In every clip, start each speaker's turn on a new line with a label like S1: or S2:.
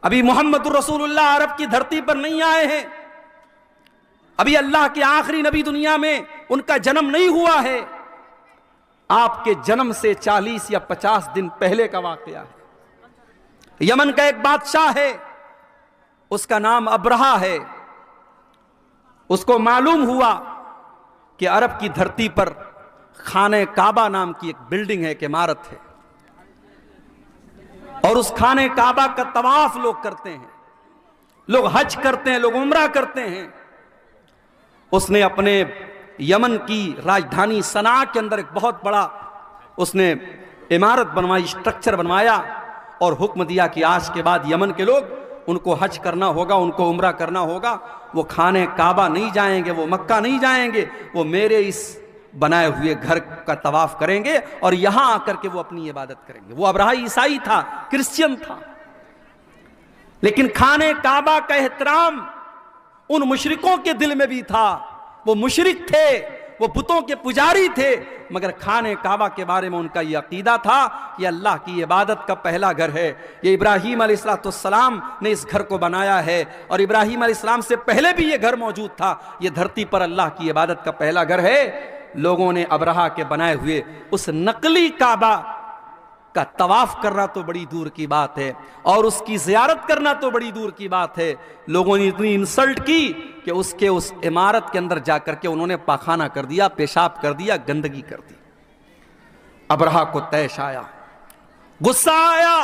S1: ابھی محمد رسول اللہ عرب کی دھرتی پر نہیں آئے ہیں، ابھی اللہ کے آخری نبی دنیا میں ان کا جنم نہیں ہوا ہے، آپ کے جنم سے 40 یا 50 دن پہلے کا واقعہ ہے۔ یمن کا ایک بادشاہ ہے، اس کا نام ابرہہ ہے۔ اس کو معلوم ہوا کہ عرب کی دھرتی پر خانہ کعبہ نام کی ایک بلڈنگ ہے، ایک عمارت ہے، اور اس خانہ کعبہ کا طواف لوگ کرتے ہیں، لوگ حج کرتے ہیں، لوگ عمرہ کرتے ہیں۔ اس نے اپنے یمن کی راجدھانی صنعاء کے اندر ایک بہت بڑا اس نے عمارت بنوائی، اسٹرکچر بنوایا، اور حکم دیا کہ آج کے بعد یمن کے لوگ ان کو حج کرنا ہوگا، ان کو عمرہ کرنا ہوگا، وہ خانہ کعبہ نہیں جائیں گے، وہ مکہ نہیں جائیں گے، وہ میرے اس بنائے ہوئے گھر کا طواف کریں گے اور یہاں آ کر کے وہ اپنی عبادت کریں گے۔ وہ ابرہہ عیسائی تھا، کرسچین تھا، لیکن خانہ کعبہ کا احترام ان مشرکوں کے دل میں بھی تھا۔ وہ مشرک تھے، وہ بتوں کے پجاری تھے، مگر خانہ کعبہ کے بارے میں ان کا یہ عقیدہ تھا کہ اللہ کی عبادت کا پہلا گھر ہے، یہ ابراہیم علیہ السلام نے اس گھر کو بنایا ہے، اور ابراہیم علیہ السلام سے پہلے بھی یہ گھر موجود تھا، یہ دھرتی پر اللہ کی عبادت کا پہلا گھر ہے۔ لوگوں نے ابرہہ کے بنائے ہوئے اس نقلی کعبہ کا طواف کرنا تو بڑی دور کی بات ہے، اور اس کی زیارت کرنا تو بڑی دور کی بات ہے۔ لوگوں نے اتنی انسلٹ کی کہ اس عمارت کے اندر جا کر کے انہوں نے پاخانہ کر دیا، پیشاب کر دیا، گندگی کر دی۔ ابرہہ کو طیش آیا، غصہ آیا،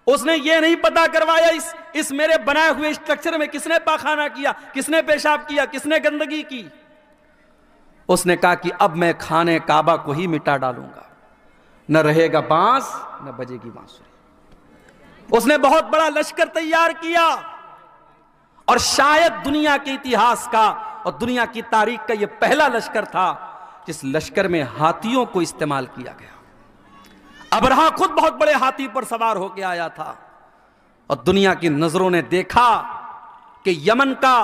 S1: اس نے یہ نہیں پتا کروایا اس میرے بنائے ہوئے اسٹرکچر میں کس نے پاخانہ کیا، کس نے پیشاب کیا، کس نے گندگی کی۔ اس نے کہا کہ اب میں خانہ کعبہ کو ہی مٹا ڈالوں گا، نہ رہے گا بانس نہ بجے گی بانسری۔ اس نے بہت بڑا لشکر تیار کیا، اور شاید دنیا کے اتہاس کا اور دنیا کی تاریخ کا یہ پہلا لشکر تھا جس لشکر میں ہاتھیوں کو استعمال کیا گیا۔ ابرہہ خود بہت بڑے ہاتھی پر سوار ہو کے آیا تھا، اور دنیا کی نظروں نے دیکھا کہ یمن کا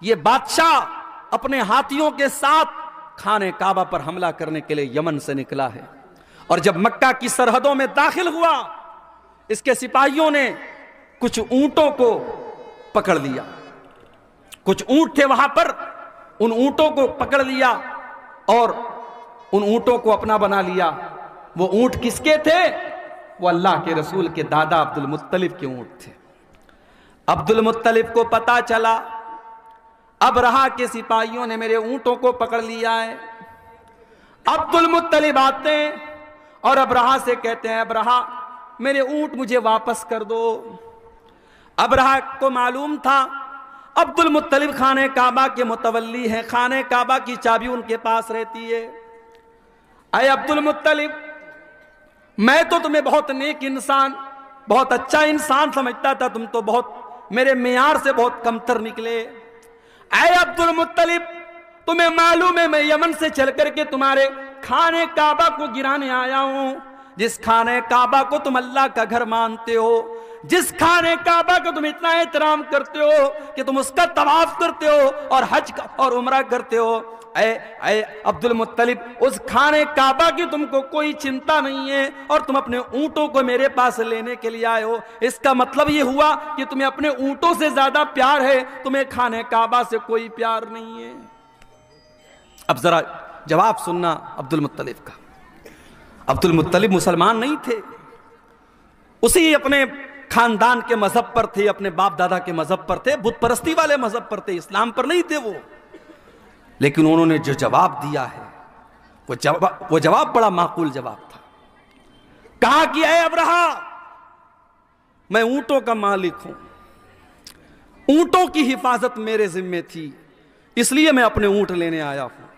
S1: یہ بادشاہ اپنے ہاتھیوں کے ساتھ خانہ کعبہ پر حملہ کرنے کے لیے یمن سے نکلا ہے۔ اور جب مکہ کی سرحدوں میں داخل ہوا، اس کے سپاہیوں نے کچھ اونٹوں کو پکڑ لیا، کچھ اونٹ تھے وہاں پر، ان اونٹوں کو پکڑ لیا اور ان اونٹوں کو اپنا بنا لیا۔ وہ اونٹ کس کے تھے؟ وہ اللہ کے رسول کے دادا عبد المطلب کے اونٹ تھے۔ عبد المطلب کو پتا چلا ابرہہ کے سپاہیوں نے میرے اونٹوں کو پکڑ لیا ہے۔ عبد المطلب آتے ہیں اور ابرہہ سے کہتے ہیں، ابرہہ میرے اونٹ مجھے واپس کر دو۔ ابرہہ کو معلوم تھا عبد المطلب خانہ کعبہ کے متولی ہیں، خانہ کعبہ کی چابی ان کے پاس رہتی ہے۔ اے عبد المطلب، میں تو تمہیں بہت نیک انسان، بہت اچھا انسان سمجھتا تھا، تم تو بہت میرے معیار سے بہت کمتر نکلے۔ اے عبد المطلب، تمہیں معلوم ہے میں یمن سے چل کر کے تمہارے خانہ کعبہ کو گرانے آیا ہوں، جس خانہ کعبہ کو تم اللہ کا گھر مانتے ہو، جس خانہ کعبہ کو تم اتنا احترام کرتے ہو کہ تم اس کا طواف کرتے ہو اور حج اور عمرہ کرتے ہو۔ اے عبد المطلب، اس خانہ کعبہ کی تم کو کوئی چنتا نہیں ہے، اور تم اپنے اونٹوں کو میرے پاس لینے کے لیے آئے ہو۔ اس کا مطلب یہ ہوا کہ تمہیں اپنے اونٹوں سے زیادہ پیار ہے، تمہیں خانہ کعبہ سے کوئی پیار نہیں ہے۔ اب ذرا جواب سننا عبد المطلب کا۔ عبد المطلب مسلمان نہیں تھے، اسی اپنے خاندان کے مذہب پر تھے، اپنے باپ دادا کے مذہب پر تھے، بت پرستی والے مذہب پر تھے، اسلام پر نہیں تھے وہ۔ لیکن انہوں نے جو جواب دیا ہے وہ جواب بڑا معقول جواب تھا۔ کہا کہ اے ابرہہ، میں اونٹوں کا مالک ہوں، اونٹوں کی حفاظت میرے ذمے تھی، اس لیے میں اپنے اونٹ لینے آیا ہوں۔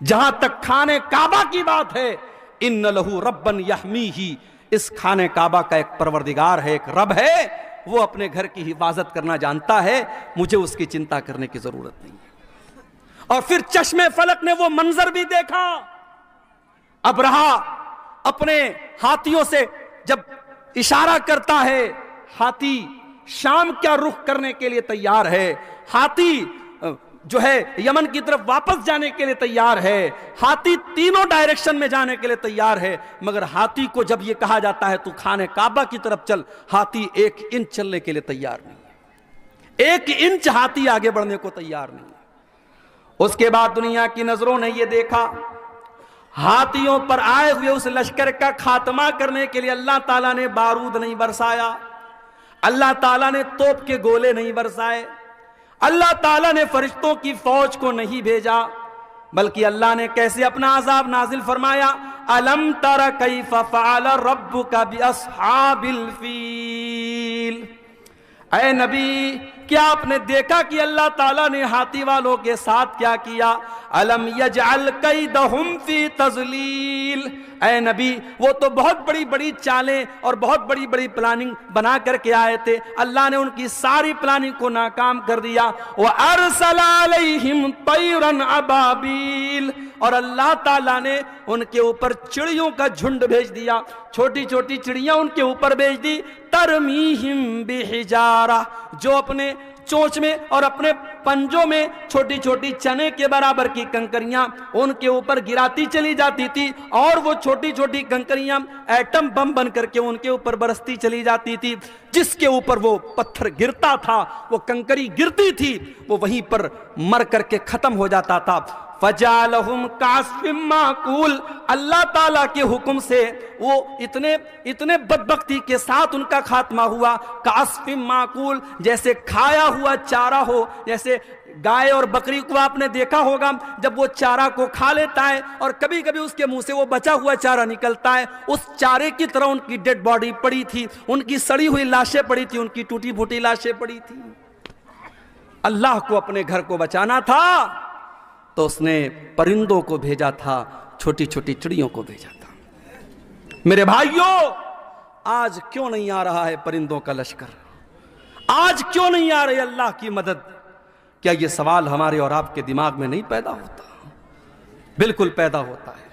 S1: جہاں تک خانہ کعبہ کی بات ہے، ان لہو ربن یحمیہ، اس خانہ کعبہ کا ایک پروردگار ہے، ایک رب ہے، وہ اپنے گھر کی حفاظت کرنا جانتا ہے، مجھے اس کی چنتا کرنے کی ضرورت نہیں ہے۔ اور پھر چشم فلک نے وہ منظر بھی دیکھا، ابرہہ اپنے ہاتھیوں سے جب اشارہ کرتا ہے، ہاتھی شام کیا رخ کرنے کے لیے تیار ہے، ہاتھی جو ہے یمن کی طرف واپس جانے کے لیے تیار ہے، ہاتھی تینوں ڈائریکشن میں جانے کے لیے تیار ہے، مگر ہاتھی کو جب یہ کہا جاتا ہے تو خانہ کعبہ کی طرف چل، ہاتھی 1 انچ چلنے کے لیے تیار نہیں ہے، 1 انچ ہاتھی آگے بڑھنے کو تیار نہیں ہے۔ اس کے بعد دنیا کی نظروں نے یہ دیکھا، ہاتھیوں پر آئے ہوئے اس لشکر کا خاتمہ کرنے کے لیے اللہ تعالیٰ نے بارود نہیں برسایا، اللہ تعالیٰ نے توپ کے گولے نہیں برسائے، اللہ تعالیٰ نے فرشتوں کی فوج کو نہیں بھیجا، بلکہ اللہ نے کیسے اپنا عذاب نازل فرمایا، أَلَمْ تَرَ كَيْفَ فَعَلَ رَبُّكَ بِأَصْحَابِ الْفِيلِ۔ اے نبی، کیا آپ نے دیکھا کہ اللہ تعالیٰ نے ہاتھی والوں کے ساتھ کیا کیا؟ أَلَمْ يَجْعَلْ كَيْدَهُمْ فِي تَضْلِيلٍ۔ اے نبی، وہ تو بہت بڑی بڑی چالیں اور بہت بڑی بڑی پلاننگ بنا کر کے آئے تھے، اللہ نے ان کی ساری پلاننگ کو ناکام کر دیا۔ وَأَرْسَلَ عَلَيْهِمْ طَيْرًا أَبَابِيلَ، اور اللہ تعالیٰ نے ان کے اوپر چڑیوں کا جھنڈ بھیج دیا، چھوٹی چھوٹی چڑیاں ان کے اوپر بھیج دی، ترمیہم بحجارہ، جو اپنے چونچ میں اور اپنے پنجوں میں چھوٹی چھوٹی چنے کے برابر کی کنکریاں ان کے اوپر گراتی چلی جاتی تھی، اور وہ چھوٹی چھوٹی کنکریاں ایٹم بم بن کر کے ان کے اوپر برستی چلی جاتی تھی، جس کے اوپر وہ پتھر گرتا تھا، وہ کنکری گرتی تھی، وہ وہیں پر مر کر کے ختم ہو جاتا تھا۔ فَجَعَلَهُمْ كَعَصْفٍ مَّأْكُولٍ، اللہ تعالیٰ کے حکم سے وہ اتنے بدبختی کے ساتھ ان کا خاتمہ ہوا، كَعَصْفٍ مَّأْكُولٍ، جیسے کھایا ہوا چارہ ہو، جیسے گائے اور بکری کو آپ نے دیکھا ہوگا جب وہ چارہ کو کھا لیتا ہے اور کبھی کبھی اس کے منہ سے وہ بچا ہوا چارہ نکلتا ہے، اس چارے کی طرح ان کی ڈیڈ باڈی پڑی تھی، ان کی سڑی ہوئی لاشیں پڑی تھی، ان کی ٹوٹی پھوٹی لاشیں پڑی تھی۔ اللہ کو اپنے گھر کو بچانا تھا تو اس نے پرندوں کو بھیجا تھا، چھوٹی چھوٹی چڑیوں کو بھیجا تھا۔ میرے بھائیوں، آج کیوں نہیں آ رہا ہے پرندوں کا لشکر؟ آج کیوں نہیں آ رہی اللہ کی مدد؟ کیا یہ سوال ہمارے اور آپ کے دماغ میں نہیں پیدا ہوتا؟ بالکل پیدا ہوتا ہے۔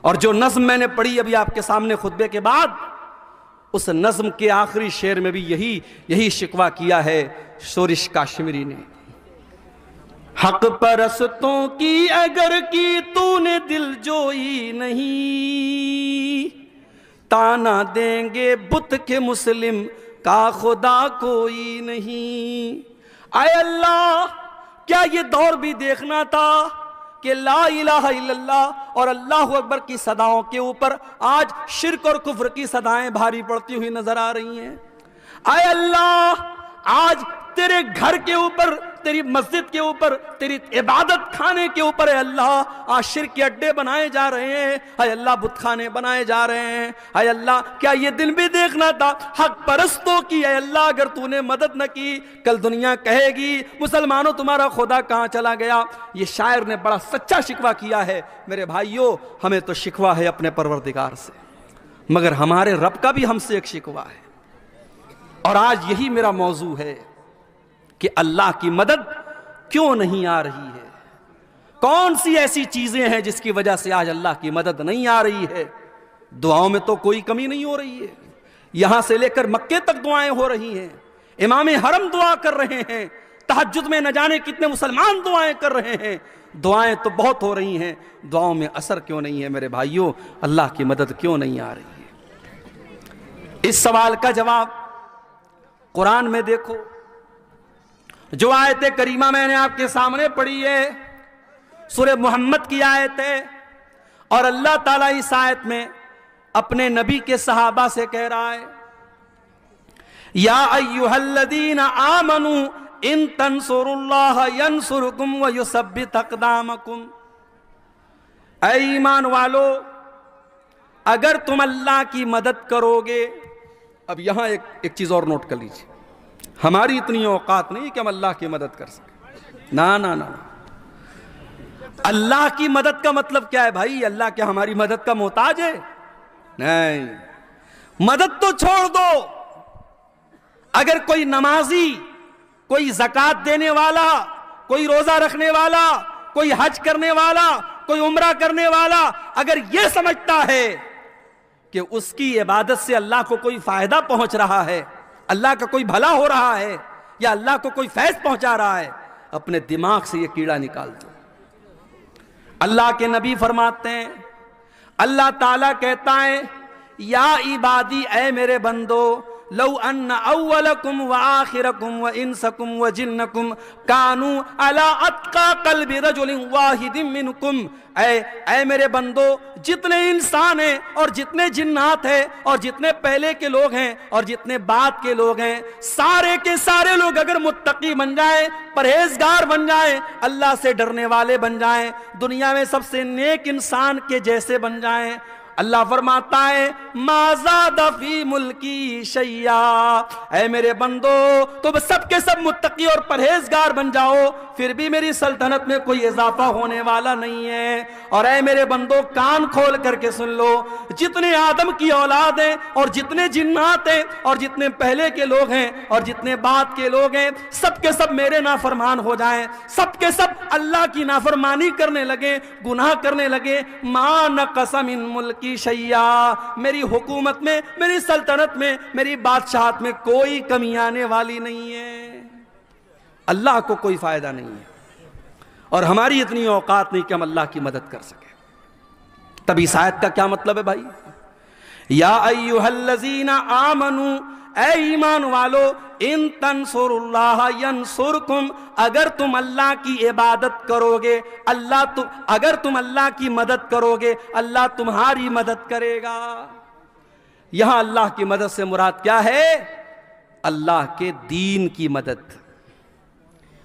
S1: اور جو نظم میں نے پڑھی ابھی آپ کے سامنے خطبے کے بعد، اس نظم کے آخری شعر میں بھی یہی شکوہ کیا ہے شورش کاشمیری نے، حق پرستوں کی اگر کی تو نے دل جوئی نہیں، تانا دیں گے بت کے مسلم کا خدا کوئی نہیں۔ اے اللہ، کیا یہ دور بھی دیکھنا تھا کہ لا الہ الا اللہ اور اللہ اکبر کی صداؤں کے اوپر آج شرک اور کفر کی صدائیں بھاری پڑتی ہوئی نظر آ رہی ہیں؟ اے اللہ، آج تیرے گھر کے اوپر، تیری مسجد کے اوپر، تیری عبادت خانے کے اوپر اے اللہ آج شرک کے اڈے بنائے جا رہے ہیں، اے اللہ بت خانے بنائے جا رہے ہیں۔ اے اللہ، کیا یہ دن بھی دیکھنا تھا حق پرستوں کی؟ اے اللہ، اگر تو نے مدد نہ کی، کل دنیا کہے گی مسلمانوں تمہارا خدا کہاں چلا گیا۔ یہ شاعر نے بڑا سچا شکوہ کیا ہے۔ میرے بھائیوں، ہمیں تو شکوہ ہے اپنے پروردگار سے، مگر ہمارے رب کا بھی ہم سے ایک شکوہ ہے، اور آج یہی میرا موضوع ہے کہ اللہ کی مدد کیوں نہیں آ رہی ہے؟ کون سی ایسی چیزیں ہیں جس کی وجہ سے آج اللہ کی مدد نہیں آ رہی ہے؟ دعاؤں میں تو کوئی کمی نہیں ہو رہی ہے، یہاں سے لے کر مکے تک دعائیں ہو رہی ہیں، امام حرم دعا کر رہے ہیں، تہجد میں نہ جانے کتنے مسلمان دعائیں کر رہے ہیں، دعائیں تو بہت ہو رہی ہیں، دعاؤں میں اثر کیوں نہیں ہے؟ میرے بھائیوں، اللہ کی مدد کیوں نہیں آ رہی ہے؟ اس سوال کا جواب قرآن میں دیکھو، جو آیت کریمہ میں نے آپ کے سامنے پڑھی ہے سورہ محمد کی آیت ہے، اور اللہ تعالیٰ اس آیت میں اپنے نبی کے صحابہ سے کہہ رہا ہے، یا ایھا الذین آمنوا ان تنصروا اللہ ینصرکم ویثبت اقدامکم، اے ایمان والو، اگر تم اللہ کی مدد کرو گے۔ اب یہاں ایک چیز اور نوٹ کر لیجیے، ہماری اتنی اوقات نہیں کہ ہم اللہ کی مدد کر سکیں، نا، اللہ کی مدد کا مطلب کیا ہے بھائی؟ اللہ کیا ہماری مدد کا محتاج ہے؟ نہیں، مدد تو چھوڑ دو، اگر کوئی نمازی، کوئی زکوٰۃ دینے والا، کوئی روزہ رکھنے والا، کوئی حج کرنے والا، کوئی عمرہ کرنے والا اگر یہ سمجھتا ہے کہ اس کی عبادت سے اللہ کو کوئی فائدہ پہنچ رہا ہے، اللہ کا کوئی بھلا ہو رہا ہے، یا اللہ کو کوئی فیض پہنچا رہا ہے، اپنے دماغ سے یہ کیڑا نکال دو۔ اللہ کے نبی فرماتے ہیں، اللہ تعالیٰ کہتا ہے یا عبادی، اے میرے بندو، لو ان اولکم وآخرکم وانسکم وجنکم کانوا علی اتقى قلب رجل واحد منکم، اے میرے بندو، جتنے انسان ہیں اور جتنے جنات ہیں اور جتنے پہلے کے لوگ ہیں اور جتنے بعد کے لوگ ہیں، سارے کے سارے لوگ اگر متقی بن جائیں، پرہیزگار بن جائیں، اللہ سے ڈرنے والے بن جائیں، دنیا میں سب سے نیک انسان کے جیسے بن جائیں، اللہ فرماتا ہے ما زاد فی ملکی شیئا، اے میرے بندو تم سب کے سب متقی اور پرہیزگار بن جاؤ، پھر بھی میری سلطنت میں کوئی اضافہ ہونے والا نہیں ہے۔ اور اے میرے بندو کان کھول کر کے سن لو، جتنے آدم کی اولاد ہیں اور جتنے جنات ہیں اور جتنے پہلے کے لوگ ہیں اور جتنے بعد کے لوگ ہیں، سب کے سب میرے نافرمان ہو جائیں، سب کے سب اللہ کی نافرمانی کرنے لگے، گناہ کرنے لگے، ما نقص من ملک شیعہ، میری حکومت میں، میری سلطنت میں، میری بادشاہت میں کوئی کمی آنے والی نہیں ہے۔ اللہ کو کوئی فائدہ نہیں ہے اور ہماری اتنی اوقات نہیں کہ ہم اللہ کی مدد کر سکیں۔ تب اس آیت کا کیا مطلب ہے بھائی؟ یا ایھا الذین آمنوا، اے ایمان والو، ان تنصروا اللہ ینصرکم، اگر تم اللہ کی عبادت کرو گے، اگر تم اللہ کی مدد کرو گے، اللہ تمہاری مدد کرے گا۔ یہاں اللہ کی مدد سے مراد کیا ہے؟ اللہ کے دین کی مدد،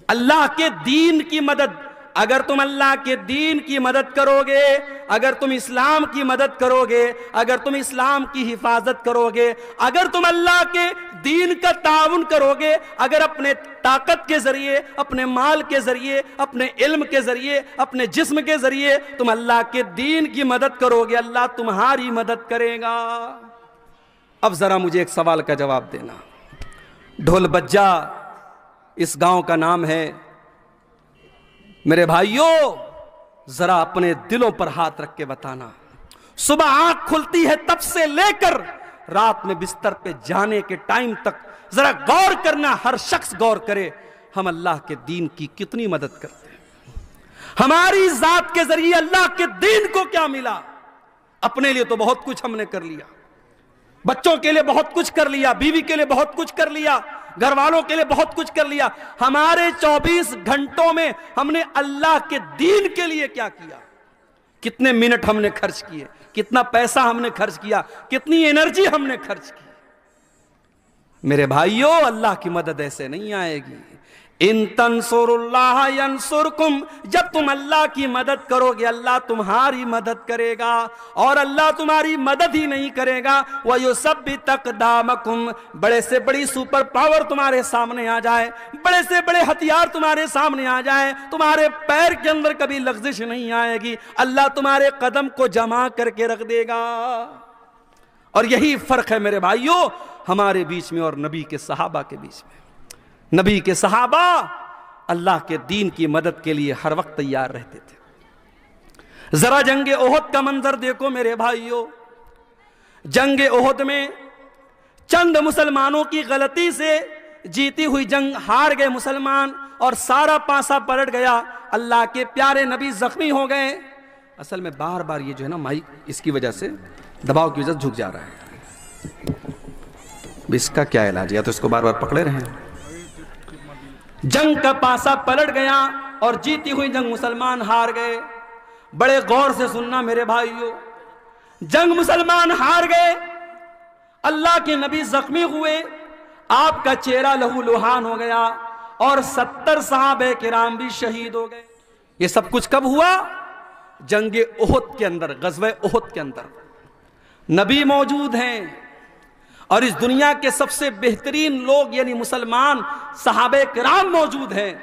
S1: اللہ کے دین کی مدد۔ اگر تم اللہ کے دین کی مدد کرو گے، اگر تم اسلام کی مدد کرو گے، اگر تم اسلام کی حفاظت کرو گے، اگر تم اللہ کے دین کا تعاون کرو گے، اگر اپنے طاقت کے ذریعے، اپنے مال کے ذریعے، اپنے علم کے ذریعے، اپنے جسم کے ذریعے تم اللہ کے دین کی مدد کرو گے، اللہ تمہاری مدد کرے گا۔ اب ذرا مجھے ایک سوال کا جواب دینا۔ ڈھول بجا اس گاؤں کا نام ہے۔ میرے بھائیوں ذرا اپنے دلوں پر ہاتھ رکھ کے بتانا، صبح آنکھ کھلتی ہے تب سے لے کر رات میں بستر پہ جانے کے ٹائم تک ذرا غور کرنا، ہر شخص غور کرے، ہم اللہ کے دین کی کتنی مدد کرتے ہیں؟ ہماری ذات کے ذریعے اللہ کے دین کو کیا ملا؟ اپنے لیے تو بہت کچھ ہم نے کر لیا، بچوں کے لیے بہت کچھ کر لیا، بیوی کے لیے بہت کچھ کر لیا، گھر والوں کے لیے بہت کچھ کر لیا۔ ہمارے 24 گھنٹوں میں ہم نے اللہ کے دین کے لیے کیا کیا؟ کتنے منٹ ہم نے خرچ کیے، کتنا پیسہ ہم نے خرچ کیا، کتنی انرجی ہم نے خرچ کی؟ میرے بھائیوں اللہ کی مدد ایسے نہیں آئے گی۔ ان تنصروا اللہ ینصرکم، جب تم اللہ کی مدد کرو گے اللہ تمہاری مدد کرے گا، اور اللہ تمہاری مدد ہی نہیں کرے گا وَيُثَبِّتْ أَقْدَامَكُمْ، بڑے سے بڑی سپر پاور تمہارے سامنے آ جائے، بڑے سے بڑے ہتھیار تمہارے سامنے آ جائیں، تمہارے پیر کے اندر کبھی لغزش نہیں آئے گی، اللہ تمہارے قدم کو جمع کر کے رکھ دے گا۔ اور یہی فرق ہے میرے بھائیوں ہمارے بیچ میں اور نبی کے صحابہ کے بیچ میں۔ نبی کے صحابہ اللہ کے دین کی مدد کے لیے ہر وقت تیار رہتے تھے۔ ذرا جنگ احد کا منظر دیکھو میرے بھائیوں، جنگ احد میں چند مسلمانوں کی غلطی سے جیتی ہوئی جنگ ہار گئے مسلمان اور سارا پانسا پلٹ گیا، اللہ کے پیارے نبی زخمی ہو گئے۔ اصل میں بار بار یہ جو ہے نا مائک اس کی وجہ سے دباؤ کی وجہ سے جھک جا رہا ہے، اس کا کیا علاج ہے؟ یا تو اس کو بار بار پکڑے رہیں۔ جنگ کا پاسا پلٹ گیا اور جیتی ہوئی جنگ مسلمان ہار گئے۔ بڑے غور سے سننا میرے بھائیوں، جنگ مسلمان ہار گئے، اللہ کے نبی زخمی ہوئے، آپ کا چہرہ لہو لہان ہو گیا اور 70 صحابہ کرام بھی شہید ہو گئے۔ یہ سب کچھ کب ہوا؟ جنگ احد کے اندر، غزوہ احد کے اندر نبی موجود ہیں اور اس دنیا کے سب سے بہترین لوگ یعنی مسلمان صحابہ کرام موجود ہیں،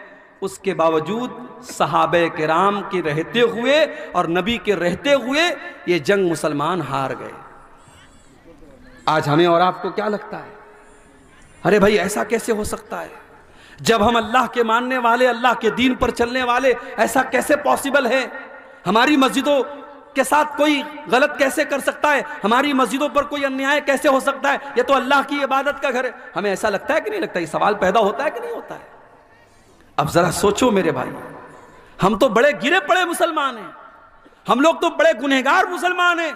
S1: اس کے باوجود صحابہ کرام کے رہتے ہوئے اور نبی کے رہتے ہوئے یہ جنگ مسلمان ہار گئے۔ آج ہمیں اور آپ کو کیا لگتا ہے؟ ارے بھائی ایسا کیسے ہو سکتا ہے؟ جب ہم اللہ کے ماننے والے، اللہ کے دین پر چلنے والے، ایسا کیسے پاسبل ہے؟ ہماری مسجدوں کے ساتھ کوئی غلط کیسے کر سکتا ہے؟ ہماری مسجدوں پر کوئی انیائے کیسے ہو سکتا ہے؟ یہ تو اللہ کی عبادت کا گھر ہے۔ ہمیں ایسا لگتا ہے کہ نہیں لگتا؟ یہ سوال پیدا ہوتا ہے کہ نہیں ہوتا ہے؟ اب ذرا سوچو میرے بھائی، ہم تو بڑے گرے پڑے مسلمان ہیں، ہم لوگ تو بڑے گنہگار مسلمان ہیں،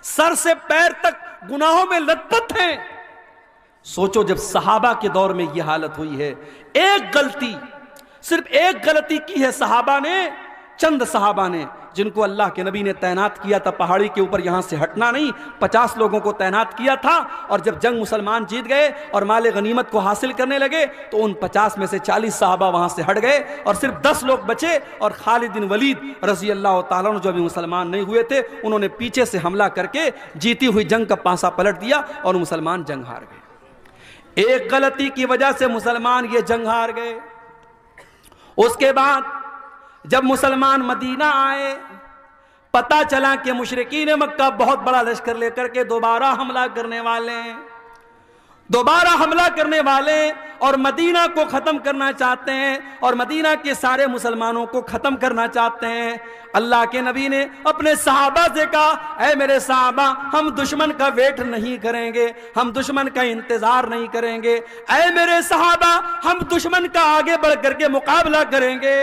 S1: سر سے پیر تک گناہوں میں لت پت ہیں۔ سوچو جب صحابہ کے دور میں یہ حالت ہوئی ہے، ایک غلطی، صرف ایک غلطی کی ہے صحابہ نے، چند صحابہ نے، جن کو اللہ کے نبی نے تعینات کیا تھا پہاڑی کے اوپر، یہاں سے ہٹنا نہیں، 50 لوگوں کو تعینات کیا تھا، اور جب جنگ مسلمان جیت گئے اور مال غنیمت کو حاصل کرنے لگے تو ان 50 میں سے 40 صحابہ وہاں سے ہٹ گئے اور صرف 10 لوگ بچے، اور خالد بن ولید رضی اللہ تعالیٰ عنہ جو ابھی مسلمان نہیں ہوئے تھے، انہوں نے پیچھے سے حملہ کر کے جیتی ہوئی جنگ کا پانسا پلٹ دیا اور مسلمان جنگ ہار گئے۔ ایک غلطی کی وجہ سے مسلمان یہ جنگ ہار گئے۔ اس کے بعد جب مسلمان مدینہ آئے، پتہ چلا کہ مشرکین مکہ بہت بڑا لشکر لے کر کے دوبارہ حملہ کرنے والے ہیں، اور مدینہ کو ختم کرنا چاہتے ہیں، اور مدینہ کے سارے مسلمانوں کو ختم کرنا چاہتے ہیں۔ اللہ کے نبی نے اپنے صحابہ سے کہا، اے میرے صحابہ، ہم دشمن کا ویٹ نہیں کریں گے، ہم دشمن کا انتظار نہیں کریں گے، اے میرے صحابہ، ہم دشمن کا آگے بڑھ کر کے مقابلہ کریں گے۔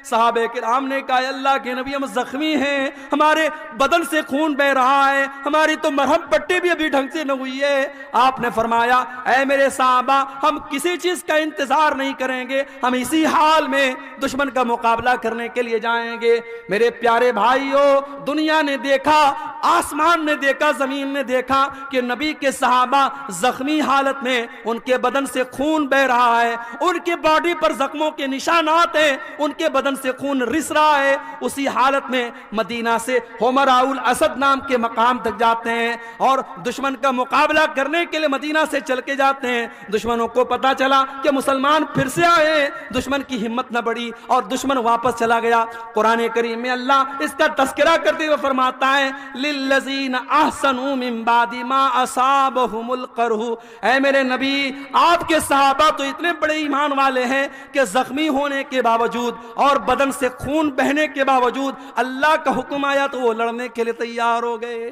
S1: صحابہ کرام نے کہا، اللہ کے نبی، ہم زخمی ہیں، ہمارے بدن سے خون بہ رہا ہے، ہماری تو مرہم پٹی بھی ابھی ڈھنگ سے نہ ہوئی ہے۔ آپ نے فرمایا، اے میرے صحابہ، ہم کسی چیز کا انتظار نہیں کریں گے، ہم اسی حال میں دشمن کا مقابلہ کرنے کے لیے جائیں گے۔ میرے پیارے بھائیوں، دنیا نے دیکھا، آسمان نے دیکھا، زمین نے دیکھا کہ نبی کے صحابہ زخمی حالت میں، ان کے بدن سے خون بہ رہا ہے، ان کے باڈی پر زخموں کے نشانات ہیں، ان کے بدن سے خون رس رہا ہے۔ اسی حالت میں مدینہ سے حمراء الاسد نام کے مقام تک جاتے ہیں اور دشمن کا مقابلہ کرنے کے لیے مدینہ سے چل کے جاتے ہیں۔ دشمنوں کو پتا چلا کہ مسلمان پھر سے آئے ہیں، دشمن کی ہمت نہ بڑھی اور دشمن واپس چلا گیا۔ قرآن کریم میں اللہ اس کا تذکرہ کرتے ہوئے فرماتا ہے، للذین احسنوا من بعد ما اصابہم القرح۔ اے میرے نبی، آپ کے صحابہ تو اتنے بڑے ایمان والے ہیں کہ زخمی ہونے کے باوجود اور بدن سے خون بہنے کے باوجود اللہ کا حکم آیا تو وہ لڑنے کے لیے تیار ہو گئے۔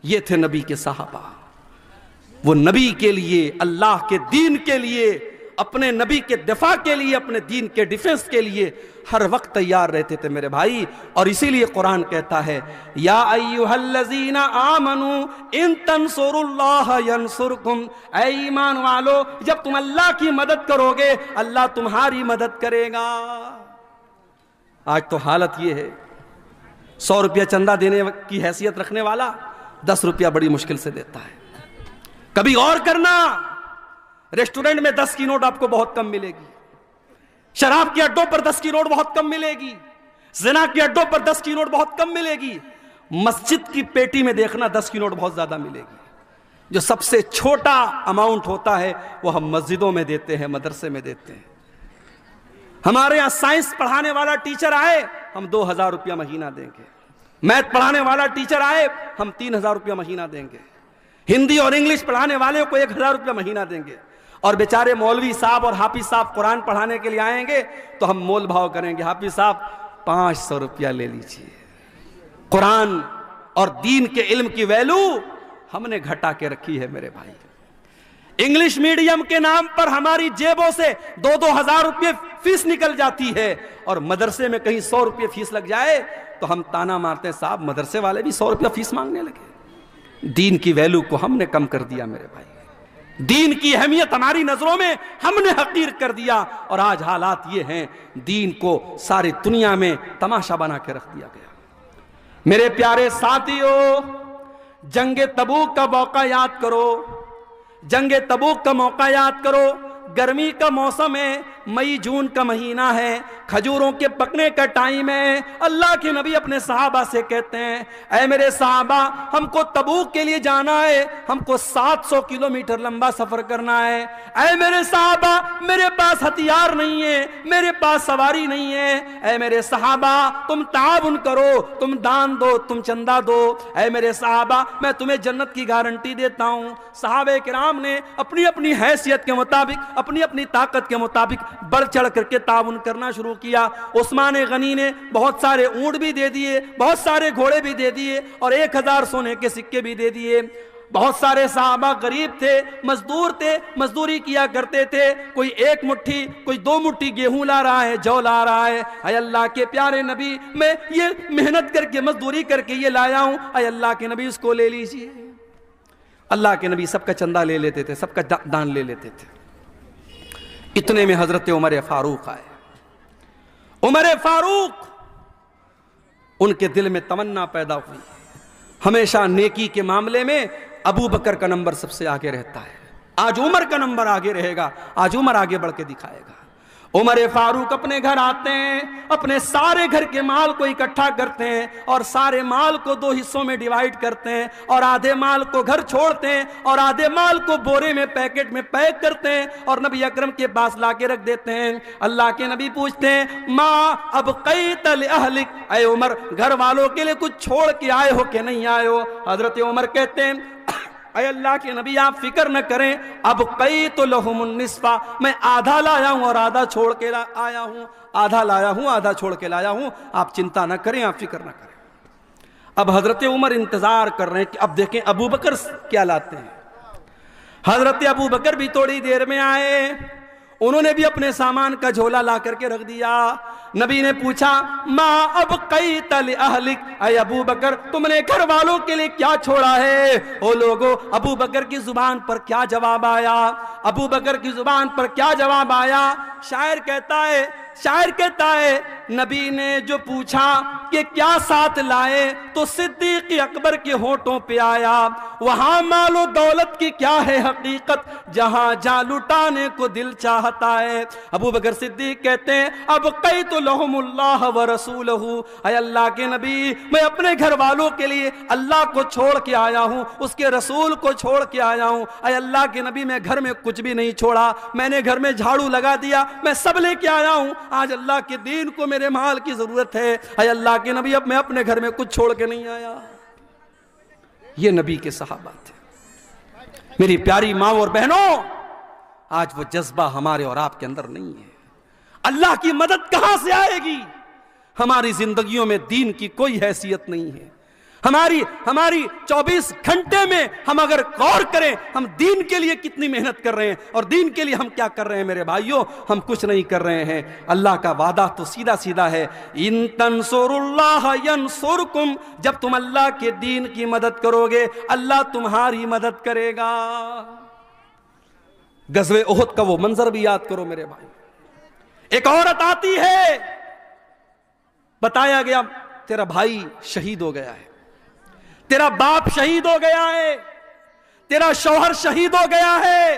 S1: یہ تھے نبی کے صحابہ، وہ نبی کے لیے، اللہ کے دین کے لیے، اپنے نبی کے دفاع کے لیے، اپنے دین کے ڈیفنس کے لیے ہر وقت تیار رہتے تھے میرے بھائی۔ اور اسی لیے قرآن کہتا ہے، یا ایھا الذین آمنوا ان تنصروا اللہ ینصرکم۔ اے ایمان والو، جب تم اللہ کی مدد کرو گے، اللہ تمہاری مدد کرے گا۔ آج تو حالت یہ ہے، 100 روپیہ چندہ دینے کی حیثیت رکھنے والا 10 روپیہ بڑی مشکل سے دیتا ہے۔ کبھی غور کرنا، ریسٹورنٹ میں 10 کی نوٹ آپ کو بہت کم ملے گی، شراب کے اڈوں پر 10 کی نوٹ بہت کم ملے گی، زنا کے اڈوں پر 10 کی نوٹ بہت کم ملے گی، مسجد کی پیٹی میں دیکھنا 10 کی نوٹ بہت زیادہ ملے گی۔ جو سب سے چھوٹا اماؤنٹ ہوتا ہے وہ ہم مسجدوں میں دیتے ہیں، مدرسے میں دیتے ہیں۔ ہمارے یہاں سائنس پڑھانے والا ٹیچر آئے، ہم 2000 روپیہ مہینہ دیں گے۔ میتھ پڑھانے والا ٹیچر آئے، ہم 3000 روپیہ مہینہ دیں گے۔ ہندی اور انگلش پڑھانے والے کو 1000 روپیہ مہینہ دیں گے۔ اور بیچارے مولوی صاحب اور حافظ صاحب قرآن پڑھانے کے لیے آئیں گے تو ہم مول بھاؤ کریں گے، حافظ صاحب 500 روپیہ لے لیجئے۔ قرآن اور دین کے علم کی ویلو ہم نے گھٹا کے رکھی ہے میرے بھائی۔ انگلش میڈیم کے نام پر ہماری جیبوں سے 2-2 ہزار روپے فیس نکل جاتی ہے، اور مدرسے میں کہیں 100 روپے فیس لگ جائے تو ہم تانا مارتے ہیں، صاحب مدرسے والے بھی 100 روپیہ فیس مانگنے لگے۔ دین کی ویلو کو ہم نے کم کر دیا میرے بھائی، دین کی اہمیت ہماری نظروں میں ہم نے حقیر کر دیا، اور آج حالات یہ ہیں، دین کو ساری دنیا میں تماشا بنا کے رکھ دیا گیا۔ میرے پیارے ساتھیو، جنگ تبوک کا موقع یاد کرو، جنگ تبوک کا موقع یاد کرو۔ گرمی کا موسم ہے، مئی جون کا مہینہ ہے، کھجوروں کے پکنے کا ٹائم ہے۔ اللہ کے نبی اپنے صحابہ سے کہتے ہیں، اے میرے صحابہ، ہم کو تبوک کے لیے جانا ہے، ہم کو 700 کلومیٹر لمبا سفر کرنا ہے۔ اے میرے صحابہ، میرے پاس ہتھیار نہیں ہے، میرے پاس سواری نہیں ہے۔ اے میرے صحابہ، تم تعاون کرو، تم دان دو، تم چندہ دو۔ اے میرے صحابہ، میں تمہیں جنت کی گارنٹی دیتا ہوں۔ صحابہ کرام نے اپنی اپنی حیثیت کے مطابق، اپنی اپنی طاقت کے مطابق بڑھ چڑھ کر کے تعاون کرنا شروع کیا۔ عثمان غنی نے بہت سارے اونٹ بھی دے دیے، بہت سارے گھوڑے بھی دے دیے، اور 1000 سونے کے سکے بھی دے دیے۔ بہت سارے صحابہ غریب تھے، مزدور تھے، مزدوری کیا کرتے تھے، کوئی ایک مٹھی کوئی دو مٹھی گیہوں لا رہا ہے، جو لا رہا ہے، اے اللہ کے پیارے نبی میں یہ محنت کر کے مزدوری کر کے یہ لایا ہوں، اے اللہ کے نبی اس کو لے لیجئے۔ اللہ کے نبی سب کا چندہ لے لیتے تھے، سب کا دان لے لیتے تھے۔ اتنے میں حضرت عمر فاروق آئے۔ عمر فاروق، ان کے دل میں تمنا پیدا ہوئی، ہمیشہ نیکی کے معاملے میں ابو بکر کا نمبر سب سے آگے رہتا ہے، آج عمر کا نمبر آگے رہے گا، آج عمر آگے بڑھ کے دکھائے گا۔ عمر فاروق اپنے گھر آتے ہیں، اپنے سارے گھر کے مال کو اکٹھا کرتے ہیں اور سارے مال کو دو حصوں میں ڈیوائیڈ کرتے ہیں، اور آدھے مال کو گھر چھوڑتے ہیں اور آدھے مال کو بورے میں پیکٹ میں پیک کرتے ہیں اور نبی اکرم کے پاس لا کے رکھ دیتے ہیں۔ اللہ کے نبی پوچھتے ہیں، ماں ابقیت لأہلک، اے عمر گھر والوں کے لیے کچھ چھوڑ کے آئے ہو کہ نہیں آئے ہو؟ حضرت عمر کہتے ہیں، اے اللہ کے نبی آپ فکر نہ کریں، ابقیت لہم النصف، میں آدھا لایا ہوں اور آدھا چھوڑ کے آیا ہوں، آدھا لایا ہوں آدھا چھوڑ کے لایا ہوں، آپ چنتا نہ کریں، آپ فکر نہ کریں۔ اب حضرت عمر انتظار کر رہے ہیں کہ اب دیکھیں ابو بکر کیا لاتے ہیں۔ حضرت ابو بکر بھی تھوڑی دیر میں آئے، انہوں نے بھی اپنے سامان کا جھولا لا کر کے رکھ دیا۔ نبی نے پوچھا، ما ابقیت لأہلک، اے ابو بکر تم نے گھر والوں کے لیے کیا چھوڑا ہے؟ او لوگو، ابو بکر کی زبان پر کیا جواب آیا؟ ابو بکر کی زبان پر کیا جواب آیا؟ شاعر کہتا ہے نبی نے جو پوچھا کہ کیا ساتھ لائے تو صدیق اکبر کے ہونٹوں پہ آیا، وہاں مال و دولت کی کیا ہے حقیقت، جہاں جا لٹانے کو دل چاہتا ہے۔ ابو بکر صدیق کہتے ہیں، ابقیت لہم اللہ ورسولہ، اے اللہ کے نبی میں اپنے گھر والوں کے لیے اللہ کو چھوڑ کے آیا ہوں، اس کے رسول کو چھوڑ کے آیا ہوں۔ اے اللہ کے نبی میں گھر میں کچھ بھی نہیں چھوڑا، میں نے گھر میں جھاڑو لگا دیا، میں سب لے کے آیا ہوں، آج اللہ کے دین کو میرے مال کی ضرورت ہے۔ اے اللہ کے نبی اب میں اپنے گھر میں کچھ چھوڑ کے نہیں آیا۔ یہ نبی کے صحابہ تھے۔ میری پیاری ماں اور بہنوں، آج وہ جذبہ ہمارے اور آپ کے اندر نہیں ہے۔ اللہ کی مدد کہاں سے آئے گی؟ ہماری زندگیوں میں دین کی کوئی حیثیت نہیں ہے۔ ہماری 24 گھنٹے میں ہم اگر غور کریں ہم دین کے لیے کتنی محنت کر رہے ہیں اور دین کے لیے ہم کیا کر رہے ہیں میرے بھائیوں، ہم کچھ نہیں کر رہے ہیں۔ اللہ کا وعدہ تو سیدھا سیدھا ہے، ان تنصروا اللہ ینصرکم، جب تم اللہ کے دین کی مدد کرو گے اللہ تمہاری مدد کرے گا۔ غزوہ احد کا وہ منظر بھی یاد کرو میرے بھائی، ایک عورت آتی ہے، بتایا گیا تیرا بھائی شہید ہو گیا ہے، تیرا باپ شہید ہو گیا ہے، تیرا شوہر شہید ہو گیا ہے۔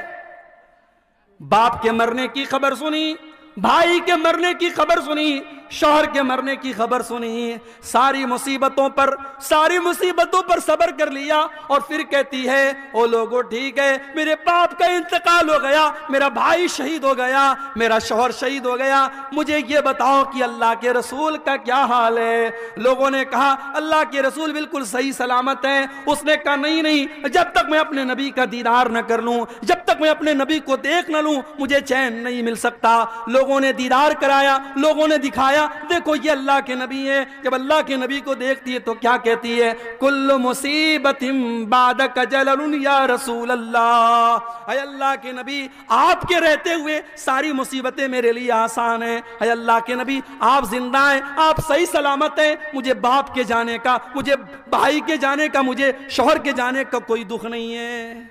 S1: باپ کے مرنے کی خبر سنی، بھائی کے مرنے کی خبر سنی، شوہر کے مرنے کی خبر سنی، ساری مصیبتوں پر صبر کر لیا، اور پھر کہتی ہے، او لوگو ٹھیک ہے میرے باپ کا انتقال ہو گیا، میرا بھائی شہید ہو گیا، میرا شوہر شہید ہو گیا، مجھے یہ بتاؤ کہ اللہ کے رسول کا کیا حال ہے؟ لوگوں نے کہا اللہ کے رسول بالکل صحیح سلامت ہیں۔ اس نے کہا نہیں، جب تک میں اپنے نبی کا دیدار نہ کر لوں، جب تک میں اپنے نبی کو دیکھ نہ لوں مجھے چین نہیں مل سکتا۔ لوگوں نے دیدار کرایا، لوگوں نے دکھایا، دیکھو یہ اللہ کے نبی ہیں۔ جب اللہ کے نبی کو دیکھتی ہے تو کیا کہتی ہے؟ کل مصیبت بعدک جلل یا رسول اللہ، اے اللہ کے نبی آپ کے رہتے ہوئے ساری مصیبتیں میرے لیے آسان ہیں۔ اے اللہ کے نبی آپ زندہ ہیں، آپ صحیح سلامت ہیں، مجھے باپ کے جانے کا، مجھے بھائی کے جانے کا، مجھے شوہر کے جانے کا کوئی دکھ نہیں ہے۔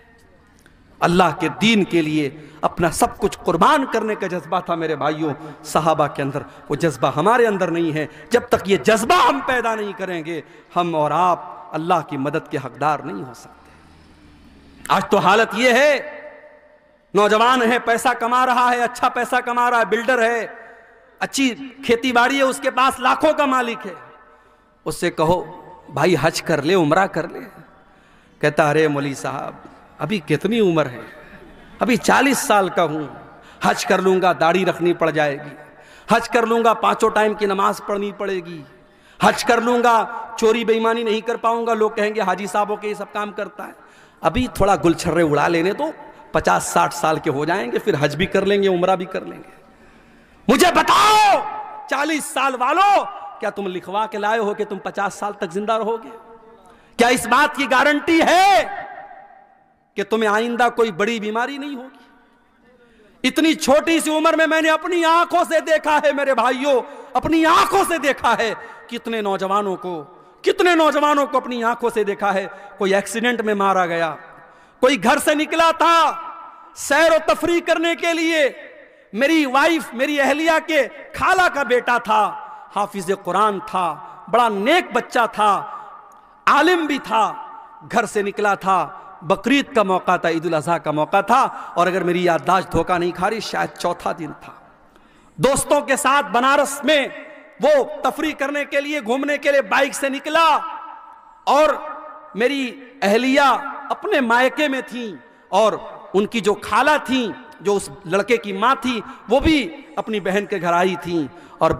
S1: اللہ کے دین کے لیے اپنا سب کچھ قربان کرنے کا جذبہ تھا میرے بھائیوں صحابہ کے اندر، وہ جذبہ ہمارے اندر نہیں ہے۔ جب تک یہ جذبہ ہم پیدا نہیں کریں گے ہم اور آپ اللہ کی مدد کے حقدار نہیں ہو سکتے۔ آج تو حالت یہ ہے، نوجوان ہے، پیسہ کما رہا ہے، اچھا پیسہ کما رہا ہے، بلڈر ہے، اچھی کھیتی باڑی ہے، اس کے پاس لاکھوں کا مالک ہے، اس سے کہو بھائی حج کر لے، عمرہ کر لے، کہتا ارے مولوی صاحب ابھی کتنی عمر ہے، ابھی 40 سال کا ہوں، حج کر لوں گا داڑھی رکھنی پڑ جائے گی، حج کر لوں گا 5 ٹائم کی نماز پڑھنی پڑے گی، حج کر لوں گا چوری بے ایمانی نہیں کر پاؤں گا، لوگ کہیں گے حاجی صاحبوں کے یہ سب کام کرتا ہے، ابھی تھوڑا گل چھرے اڑا لینے تو 50-60 سال کے ہو جائیں گے، پھر حج بھی کر لیں گے، عمرہ بھی کر لیں گے۔ مجھے بتاؤ 40 سال والوں، کیا تم لکھوا کے لائے ہو کہ تم 50 سال تک زندہ رہو گے؟ کیا اس بات کی گارنٹی ہے؟ کہ تمہیں آئندہ کوئی بڑی بیماری نہیں ہوگی۔ اتنی چھوٹی سی عمر میں نے اپنی آنکھوں سے دیکھا ہے میرے بھائیوں، اپنی آنکھوں سے دیکھا ہے کتنے نوجوانوں کو اپنی آنکھوں سے دیکھا ہے، کوئی ایکسیڈنٹ میں مارا گیا، کوئی گھر سے نکلا تھا سیر و تفریح کرنے کے لیے، میری وائف، میری اہلیہ کے خالہ کا بیٹا تھا، حافظ قرآن تھا، بڑا نیک بچہ تھا، عالم بھی تھا، گھر سے نکلا تھا، بقرعید کا موقع تھا، عید الاضحیٰ کا موقع تھا، اور اگر میری یادداشت دھوکہ نہیں کھا رہی شاید چوتھا دن تھا، دوستوں کے ساتھ بنارس میں وہ تفریح کرنے کے لیے، گھومنے کے لیے بائک سے نکلا، اور میری اہلیہ اپنے مائکے میں تھیں، اور ان کی جو خالہ تھیں، جو اس لڑکے کی ماں تھی، وہ بھی اپنی بہن کے گھر آئی تھیں، اور